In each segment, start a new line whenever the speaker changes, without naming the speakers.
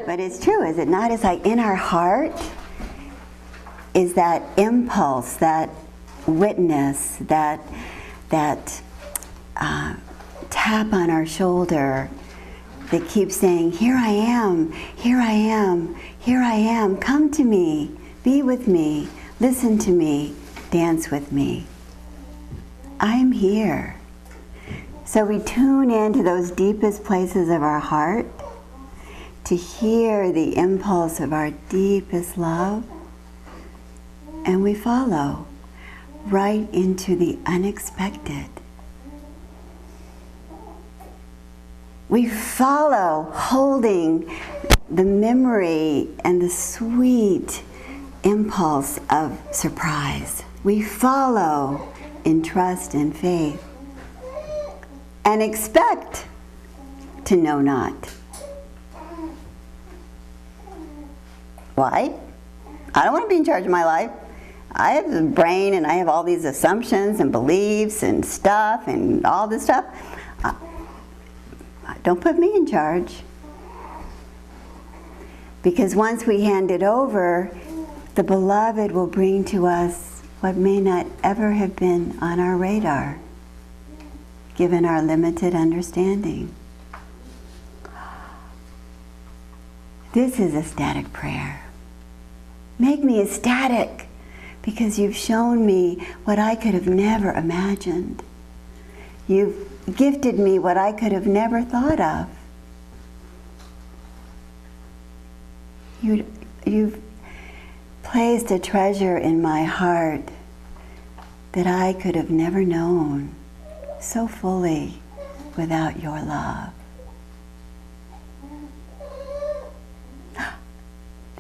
But it's true, is it not? It's like in our heart is that impulse, that witness, that tap on our shoulder that keeps saying, here I am, here I am, here I am, come to me, be with me, listen to me, dance with me. I'm here. So we tune into those deepest places of our heart to hear the impulse of our deepest love, and we follow right into the unexpected. We follow holding the memory and the sweet impulse of surprise. We follow in trust and faith and expect to know not. Why? I don't want to be in charge of my life. I have a brain and I have all these assumptions and beliefs and stuff and all this stuff. Don't put me in charge. Because once we hand it over, the beloved will bring to us what may not ever have been on our radar, given our limited understanding. This is ecstatic prayer. Make me ecstatic, because you've shown me what I could have never imagined. You've gifted me what I could have never thought of. You've placed a treasure in my heart that I could have never known so fully without your love.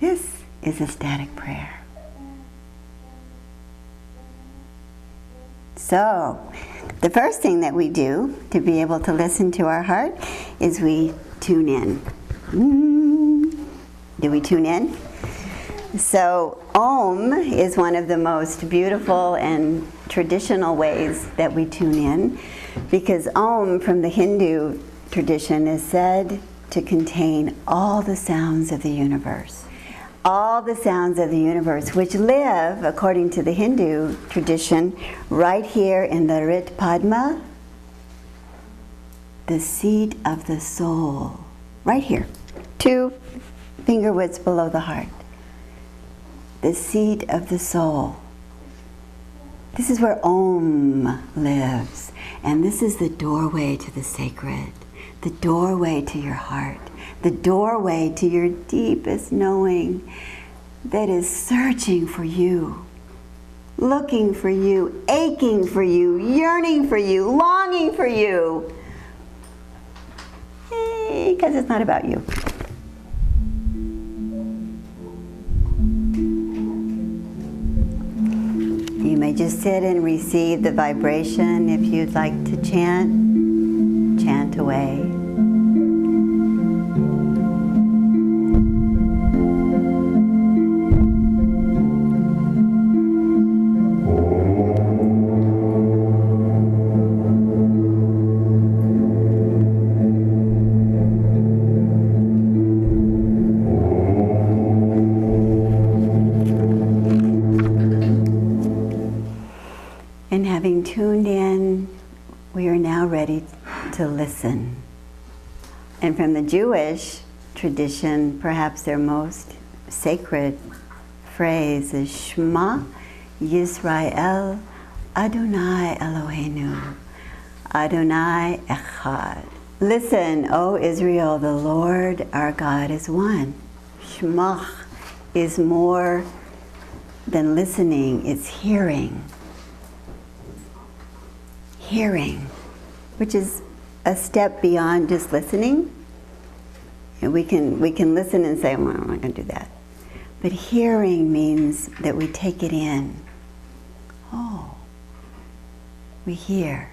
This is ecstatic prayer. So, the first thing that we do to be able to listen to our heart is we tune in. Do we tune in? So, Om is one of the most beautiful and traditional ways that we tune in, because Om from the Hindu tradition is said to contain all the sounds of the universe. All the sounds of the universe, which live, according to the Hindu tradition, right here in the Rit Padma, the seat of the soul. Right here, 2 finger widths below the heart. The seat of the soul. This is where Om lives. And this is the doorway to the sacred, the doorway to your heart, the doorway to your deepest knowing that is searching for you, looking for you, aching for you, yearning for you, longing for you. Because it's not about you. You may just sit and receive the vibration. If you'd like to chant, chant away. And having tuned in, we are now ready to listen. And from the Jewish tradition, perhaps their most sacred phrase is Shema Yisrael Adonai Eloheinu Adonai Echad. Listen, O Israel, the Lord our God is one. Shema is more than listening, it's hearing. Hearing, which is a step beyond just listening. And we can listen and say, well, I'm not going to do that. But hearing means that we take it in. Oh, we hear.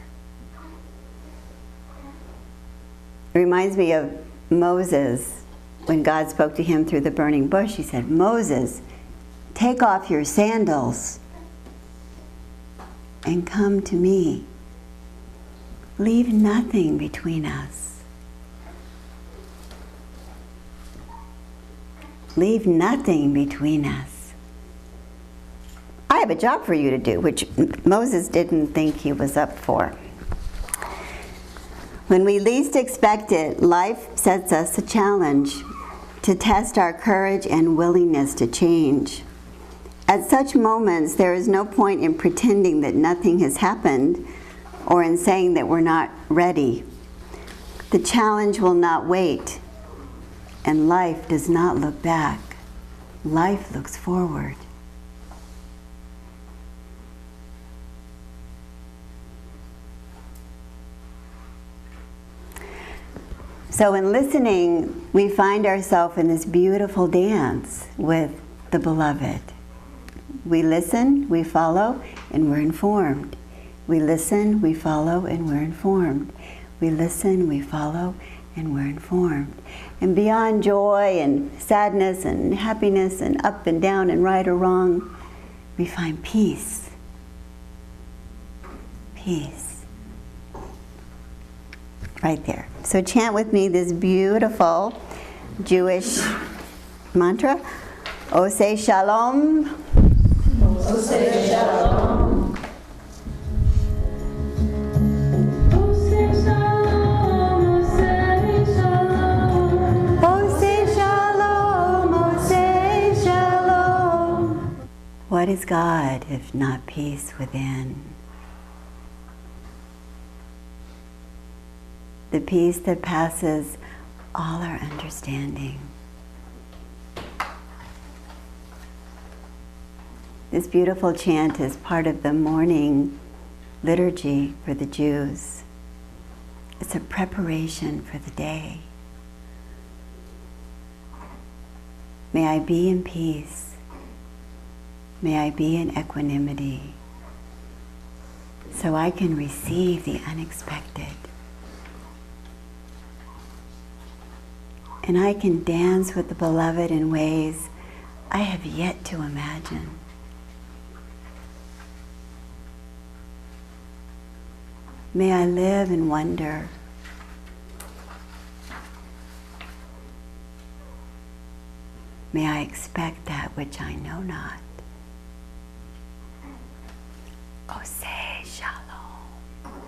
It reminds me of Moses. When God spoke to him through the burning bush, he said, Moses, take off your sandals and come to me. Leave nothing between us. Leave nothing between us. I have a job for you to do, which Moses didn't think he was up for. When we least expect it, life sets us a challenge to test our courage and willingness to change. At such moments, there is no point in pretending that nothing has happened or in saying that we're not ready. The challenge will not wait, and life does not look back. Life looks forward. So in listening, we find ourselves in this beautiful dance with the beloved. We listen, we follow, and we're informed. We listen, we follow, and we're informed. We listen, we follow, and we're informed. And beyond joy and sadness and happiness and up and down and right or wrong, we find peace. Peace. Right there. So chant with me this beautiful Jewish mantra. Oseh Shalom.
Oseh Shalom. Oseh Shalom. Oseh Shalom.
Oseh Shalom. Oseh Shalom. What is God if not peace within? The peace that passes all our understanding. This beautiful chant is part of the morning liturgy for the Jews. It's a preparation for the day. May I be in peace. May I be in equanimity, so I can receive the unexpected. And I can dance with the beloved in ways I have yet to imagine. May I live in wonder. May I expect that which I know not. Oseh Shalom.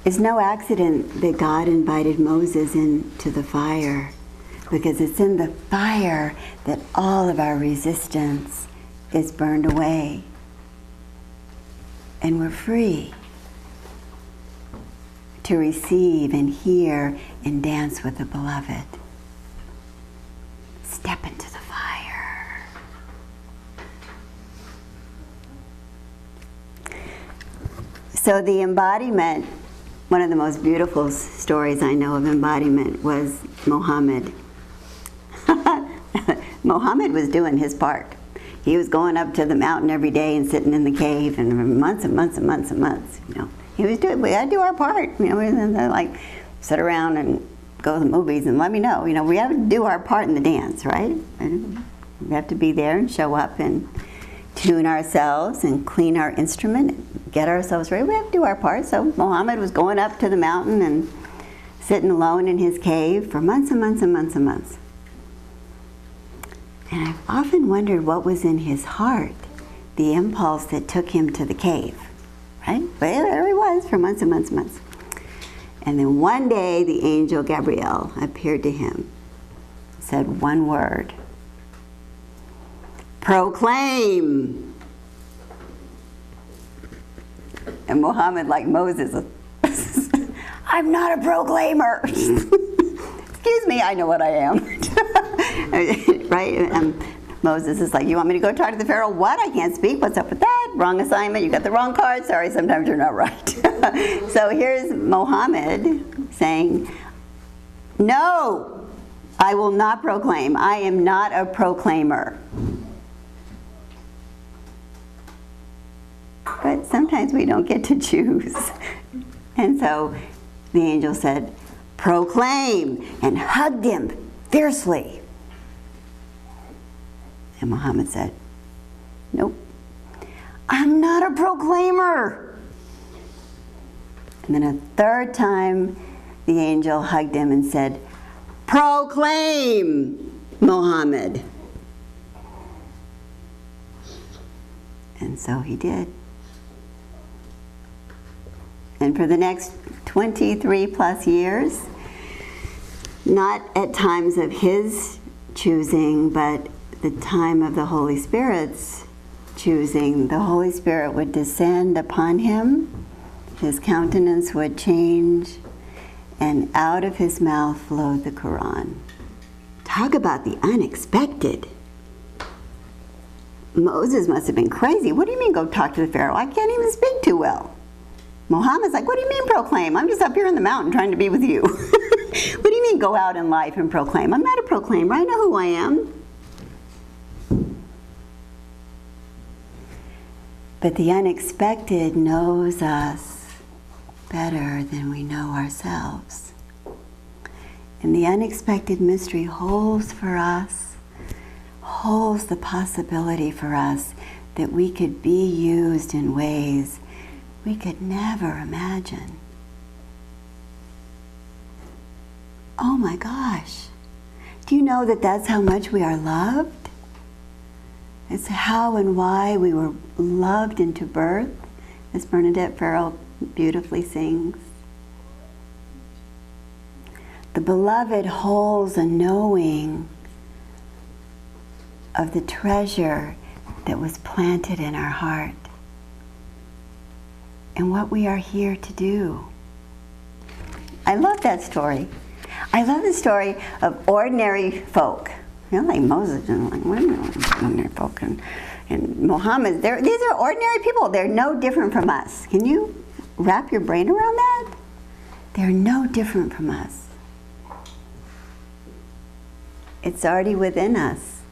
It's no accident that God invited Moses into the fire, because it's in the fire that all of our resistance is burned away. And we're free to receive and hear and dance with the beloved. Step into the fire. So the embodiment, one of the most beautiful stories I know of embodiment was Muhammad. Muhammad was doing his part. He was going up to the mountain every day and sitting in the cave, and months and months and months and months. You know, he was doing. We had to do our part. You know, and like sit around and go to the movies and let me know. You know, we have to do our part in the dance, right? And we have to be there and show up and tune ourselves and clean our instrument, and get ourselves ready. We have to do our part. So Muhammad was going up to the mountain and sitting alone in his cave for months and months and months and months. And I've often wondered what was in his heart, the impulse that took him to the cave, right? But there he was for months and months and months. And then one day, the angel Gabriel appeared to him, said one word: proclaim. And Muhammad, like Moses, I'm not a proclaimer. Excuse me, I know what I am. Right? And Moses is like, you want me to go talk to the Pharaoh? What? I can't speak. What's up with that? Wrong assignment. You got the wrong card. Sorry, sometimes you're not right. So here's Muhammad saying, no, I will not proclaim. I am not a proclaimer. But sometimes we don't get to choose. And so the angel said, proclaim, and hugged him fiercely. And Muhammad said, nope, I'm not a proclaimer. And then a third time, the angel hugged him and said, proclaim Muhammad. And so he did. And for the next 23 plus years, not at times of his choosing, but the time of the Holy Spirit's choosing, the Holy Spirit would descend upon him, his countenance would change, and out of his mouth flowed the Quran. Talk about the unexpected. Moses must have been crazy. What do you mean go talk to the Pharaoh? I can't even speak too well. Muhammad's like, what do you mean proclaim? I'm just up here in the mountain trying to be with you. What do you mean go out in life and proclaim? I'm not a proclaimer. I know who I am. But the unexpected knows us better than we know ourselves. And the unexpected mystery holds for us, holds the possibility for us that we could be used in ways we could never imagine. Oh my gosh. Do you know that that's how much we are loved? It's how and why we were loved into birth, as Bernadette Farrell beautifully sings. The beloved holds a knowing of the treasure that was planted in our heart and what we are here to do. I love that story. I love the story of ordinary folk. You know, like Moses and like ordinary folk and Muhammad. These are ordinary people. They're no different from us. Can you wrap your brain around that? They're no different from us. It's already within us,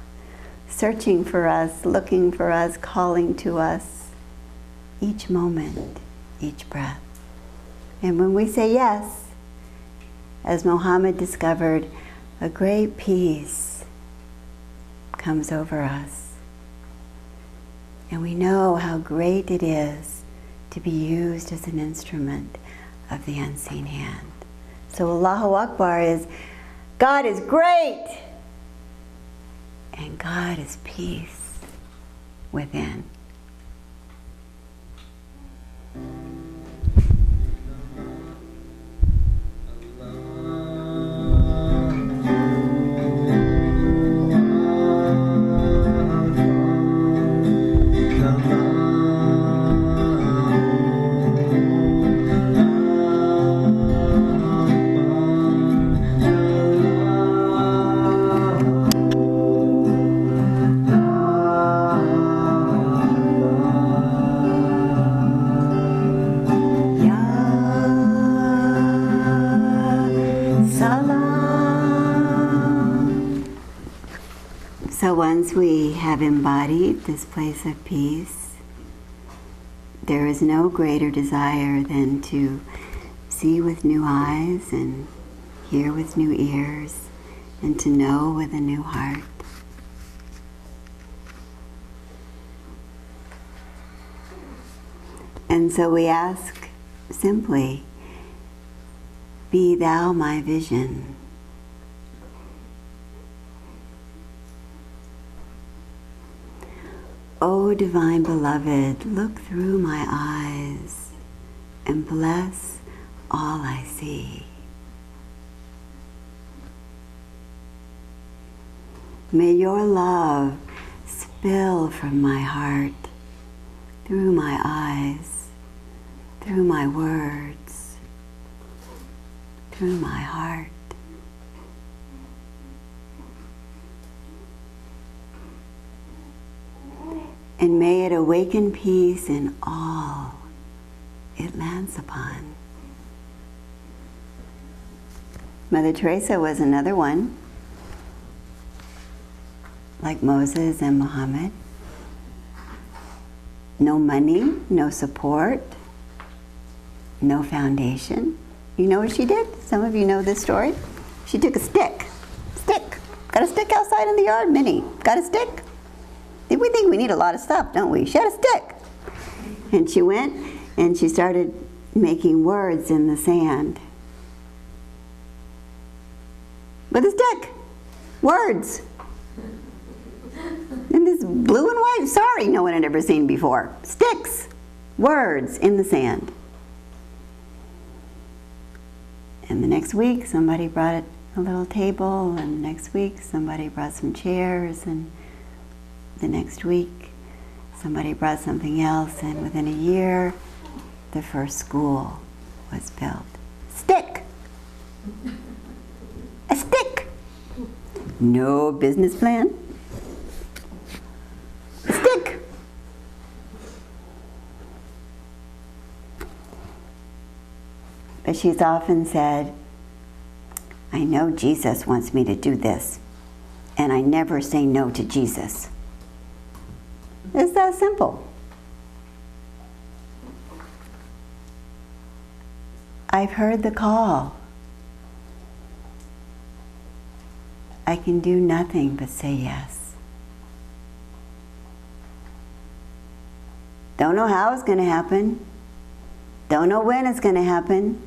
searching for us, looking for us, calling to us, each moment, each breath. And when we say yes, as Muhammad discovered, a great peace comes over us. And we know how great it is to be used as an instrument of the unseen hand. So Allahu Akbar is, God is great! And God is peace within. So once we have embodied this place of peace, there is no greater desire than to see with new eyes and hear with new ears and to know with a new heart. And so we ask simply, be thou my vision. O divine beloved, look through my eyes and bless all I see. May your love spill from my heart, through my eyes, through my words, through my heart. And may it awaken peace in all it lands upon. Mother Teresa was another one, like Moses and Muhammad. No money, no support, no foundation. You know what she did? Some of you know this story. She took a stick. Got a stick outside in the yard? Minnie, got a stick? We think we need a lot of stuff, don't we? She had a stick. And she went and she started making words in the sand. with a stick. Words. And this blue and white, sorry, no one had ever seen before. Sticks. Words in the sand. And the next week, somebody brought a little table, and next week, somebody brought some chairs, and the next week, somebody brought something else, and within a year, the first school was built. Stick. A stick. No business plan. A stick. But she's often said, I know Jesus wants me to do this, and I never say no to Jesus. It's that simple. I've heard the call. I can do nothing but say yes. Don't know how it's going to happen. Don't know when it's going to happen.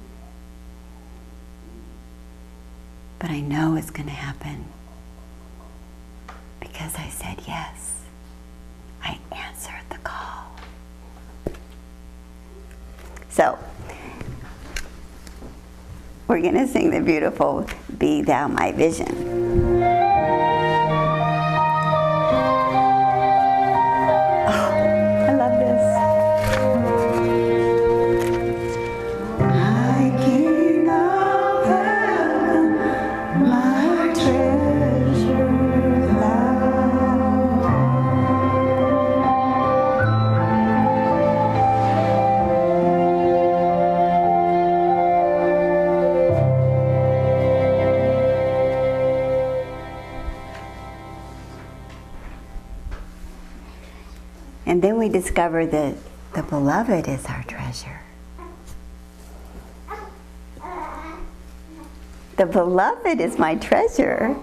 But I know it's going to happen because I said yes. I answered the call. So, we're going to sing the beautiful Be Thou My Vision. And then we discover that the beloved is our treasure. The beloved is my treasure.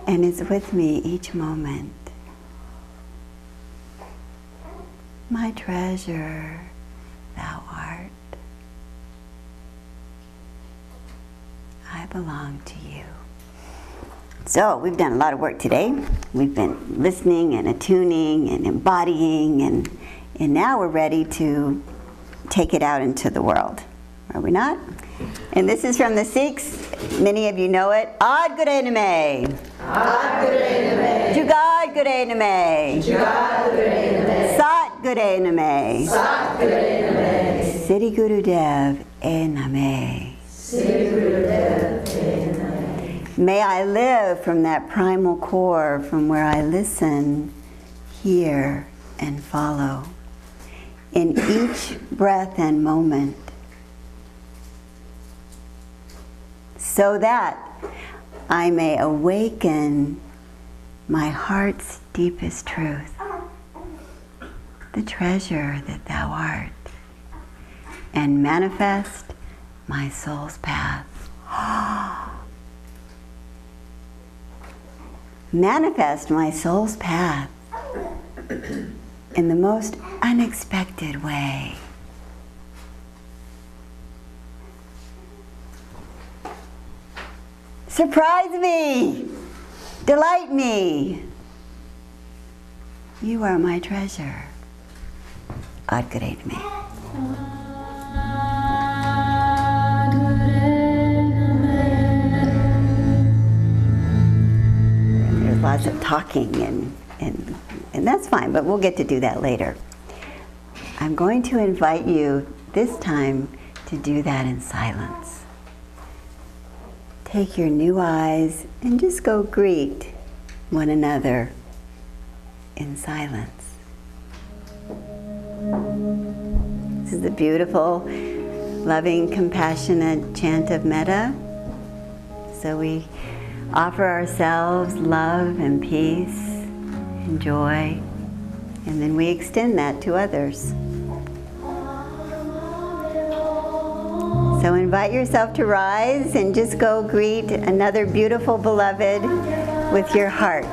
And is with me each moment. My treasure, thou art. I belong to you. So we've done a lot of work today. We've been listening and attuning and embodying, and now we're ready to take it out into the world. Are we not? And this is from the Sikhs. Many of you know it. Ad Gure Name.
Ad Gure Name.
Jugad Gure Name.
Jugad Gure Name.
Sat Gure Name.
Sat Gure Name.
Sri Gurudev E Name.
Sri Gurudev E Name.
May I live from that primal core, from where I listen, hear, and follow. In each breath and moment. So that I may awaken my heart's deepest truth, the treasure that thou art, and manifest my soul's path. Manifest my soul's path in the most unexpected way. Surprise me! Delight me! You are my treasure. Ad Gure Name. There's lots of talking and that's fine, but we'll get to do that later. I'm going to invite you this time to do that in silence. Take your new eyes and just go greet one another in silence. This is the beautiful, loving, compassionate chant of metta. So we offer ourselves love and peace and joy, and then we extend that to others. So invite yourself to rise and just go greet another beautiful beloved with your heart.